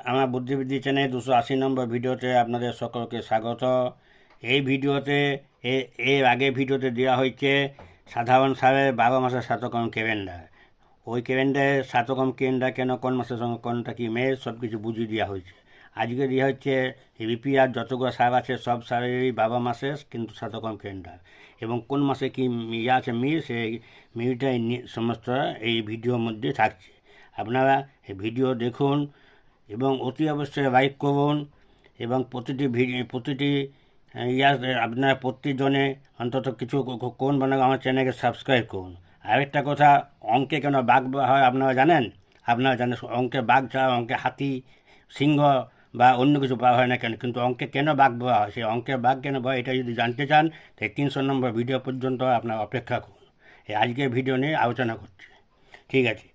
আমার বুদ্ধিবৃদ্ধি চ্যানেল 280 নম্বর ভিডিওতে আপনাদের সকলকে স্বাগত। এই ভিডিওতে এর আগে ভিডিওতে দেওয়া হয়েছে সাধারণ সারের 12 মাসের শতকম ক্যালেন্ডার। ওই ক্যালেন্ডারের শতকম ক্যালেন্ডার কেন, কোন মাসের সঙ্গে কোনটা কি মেয়ে, সব কিছু বুঝিয়ে দেওয়া হয়েছে। আজকে দেওয়া হচ্ছে রিপিয়ার যতগুলো সার আছে সব সারেরই 12 মাসের কিন্তু শতকম ক্যালেন্ডার, এবং কোন মাসে কি ইয়ে আছে মিল, সেই মিলটাই সমস্ত এই ভিডিওর মধ্যে থাকছে। আপনারা এই ভিডিও দেখুন এবং অতি অবশ্যই লাইক করুন, এবং প্রতিটি আপনারা প্রতিজনে অন্তত কিছু কোন বানাবো আমার চ্যানেলকে সাবস্ক্রাইব করুন। আরেকটা কথা, অঙ্কে কেন বাঘ হয় আপনারা জানেন? অঙ্কে বাঘ ছাড়া অঙ্কে হাতি, সিংহ বা অন্য কিছু পাওয়া হয় না কেন, কিন্তু অঙ্কে কেন বাঘ বলা হয়, সেই অঙ্কের বাঘ কেন বলা, এটা যদি জানতে চান তাই 300 নম্বর ভিডিও পর্যন্ত আপনার অপেক্ষা করুন। এই আজকের ভিডিও নিয়ে আলোচনা করছি, ঠিক আছে?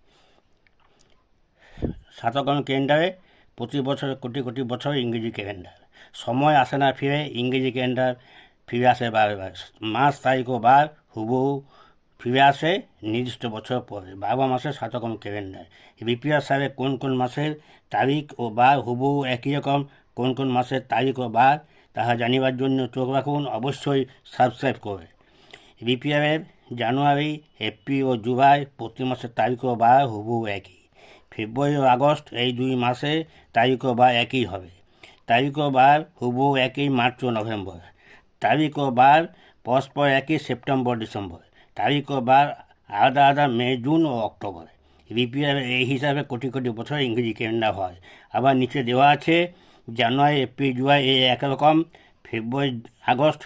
শতকম ক্যালেন্ডারে প্রতি বছর কোটি কোটি বছর ইংরেজি ক্যালেন্ডার, সময় আসে না ফিরে, ইংরেজি ক্যালেন্ডার ফিরে আসে বারবার। মাস তারিখ ও বার হুবহু ফিরে আসে নির্দিষ্ট বছর পরে। 12 মাসের শতকম ক্যালেন্ডার। রিপিয়ার সালে কোন কোন মাসের তারিখ ও বার হুবহু একই রকম, কোন কোন মাসের তারিখ ও বার তাহা জানিবার জন্য চোখ রাখুন, অবশ্যই সাবস্ক্রাইব করে। রিপিয়ারের জানুয়ারি, এপ্রিল ও জুলাই প্রতি মাসের তারিখ ও বার হুবহু একই। ফেব্রুয়ারি ও আগস্ট এই 2 মাসে তারিখ ও বার একই হবে। তারিখ ও বার হুবহু একই মার্চ ও নভেম্বর। তারিখ ও বার পরস্পর একই সেপ্টেম্বর ডিসেম্বর। তারিখ ও বার আলাদা আলাদা মে, জুন ও অক্টোবর। রিপিয়ার এই হিসাবে কোটি কোটি বছর ইংরেজি ক্যালেন্ডার হয়। আবার নিচে দেওয়া আছে জানুয়ারি, এপ্রিল, জুলাই এই একরকম, ফেব্রুয়ারি, আগস্ট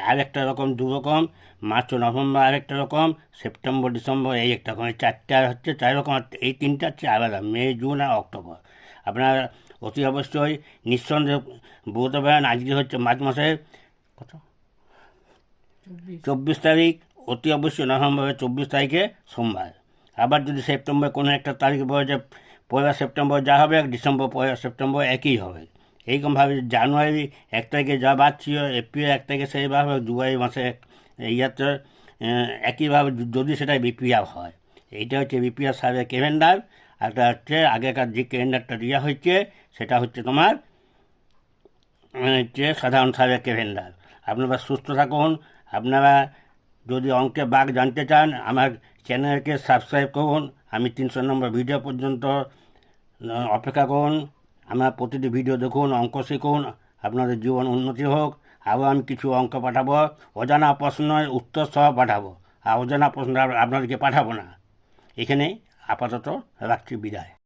আরেকটা রকম, দুরকম, মার্চ ও নভেম্বর আরেকটা রকম, সেপ্টেম্বর, ডিসেম্বর এই একটা রকম। এই চারটা হচ্ছে 4 রকম, এই 3টা হচ্ছে আলাদা, মে, জুন আর অক্টোবর। আপনারা অতি অবশ্যই নিঃসন্দেহে বলতে পারেন আজকে হচ্ছে মার্চ মাসের কত 24 তারিখ, অতি অবশ্যই নভেম্বরের 24 তারিখে সোমবার। আবার যদি সেপ্টেম্বর কোনো একটা তারিখ বলে যে 1 সেপ্টেম্বর যা হবে, ডিসেম্বর 1 সেপ্টেম্বর একই হবে। এইরকমভাবে জানুয়ারি 1 তারিখে যা বাদ ছিল, এপ্রিল 1 তারিখে সেইভাবে, জুলাই মাসে ইয়াতে একইভাবে যদি সেটা বিপিআর হয়। এইটা হচ্ছে বিপিআর সালের ক্যালেন্ডার। একটা হচ্ছে আগেকার যে ক্যালেন্ডারটা দেওয়া হয়েছে সেটা হচ্ছে তোমার হচ্ছে সাধারণ সালের ক্যালেন্ডার। আপনারা সুস্থ থাকুন। আপনারা যদি অঙ্কে বাঘ জানতে চান আমার চ্যানেলকে সাবস্ক্রাইব করুন। আমি 300 নম্বর ভিডিও পর্যন্ত অপেক্ষা করুন। আমার প্রতিটি ভিডিও দেখুন, অঙ্ক শিখুন, আপনাদের জীবন উন্নতি হোক। আরও আমি কিছু অঙ্ক পাঠাবো, অজানা প্রশ্নের উত্তর সহ পাঠাবো, আর অজানা প্রশ্ন আপনাদেরকে পাঠাবো না। এখানে আপাতত রাখছি, বিদায়।